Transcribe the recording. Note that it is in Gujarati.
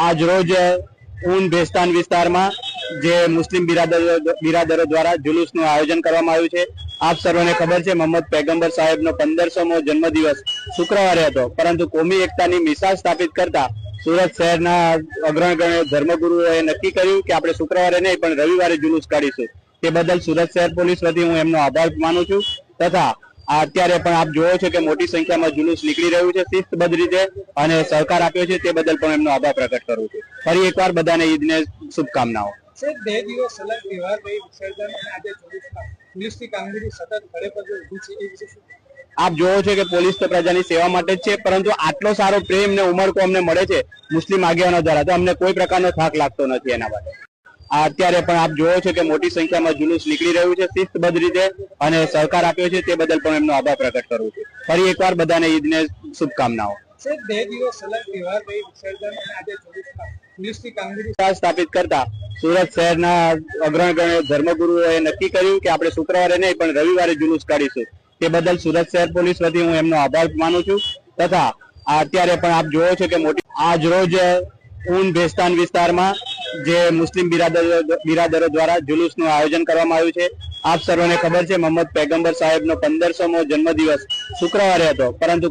આજ રોજ ઊન ભેસ્તાન વિસ્તારમાં જે મુસ્લિમ બિરાદરો દ્વારા જુલુસનું આયોજન કરવામાં આવ્યું છે। આપ સર્વને ખબર છે મોહમ્મદ પૈગંબર સાહેબનો 1500મો જન્મદિવસ શુક્રવારે હતો, પરંતુ કોમી એકતાની મિસાલ સ્થાપિત કરતા સુરત શહેરના અગ્રગણ્ય ધર્મગુરુઓએ નક્કી કર્યું કે આપણે શુક્રવારે નહીં પણ રવિવારે જુલુસ કાઢીશું। તે બદલ સુરત શહેર પોલીસ વતી હું એમનો આભાર માનું છું તથા અત્યારે પણ આપ જોવો છો કે મોટી સંખ્યામાં જુલુસ નીકળી રહ્યું છે શિસ્તબદ્ધ રીતે અને સહકાર આપ્યો છે, તે બદલ પણ એમનો આભાર પ્રકટ કરું છું। ફરી એકવાર બધાને ઈદને શુભકામનાઓ। સાહેબ, 2 દિવસ સલગ તહેવાર રહી વિસર્જન અને આજે પોલીસની કામગીરી સતત ખડે પગે ઊભી છે, એ વિશે શું? આપ જોવો છો કે પોલીસ તો પ્રજાની સેવા માટે જ છે, પરંતુ આટલો સારો પ્રેમ ને ઉમળકો અમને મળે છે મુસ્લિમ આગેવાનો દ્વારા, તો અમને કોઈ પ્રકારનો થાક લાગતો નથી એના માટે। અત્યારે પણ આપ જોવો છો કે મોટી સંખ્યામાં જુલુસ નીકળી રહ્યું છે શિસ્તબદ્ધ રીતે અને સહકાર આપ્યો છે, તે બદલ પણ એમનો આભાર પ્રકટ કરું છું। ફરી એકવાર બધાને ઈદને શુભકામનાઓ। સાહેબ, 2 દિવસ સલગ તહેવાર રહી વિસર્જન અને આજે પોલીસની કામગીરી સ્થાપિત કરતા સુરત શહેરના અગ્રગણ્ય ધર્મગુરુઓએ નક્કી કર્યું કે આપણે શુક્રવારે નહીં પણ રવિવારે જુલુસ કાઢીશું। તે બદલ સુરત શહેર પોલીસ વતી હું એમનો આભાર માનું છું તથા અત્યારે પણ આપ જોવો છો કે આજ રોજ ઊન ભેસ્તાન વિસ્તારમાં જે મુસ્લિમ બિરાદરો દ્વારા જુલુસનું આયોજન કરવામાં આવ્યું છે। આપ સર્વને ખબર છે મોહમ્મદ પૈગંબર સાહેબનો 1500મો જન્મદિવસ શુક્રવારે હતો, પરંતુ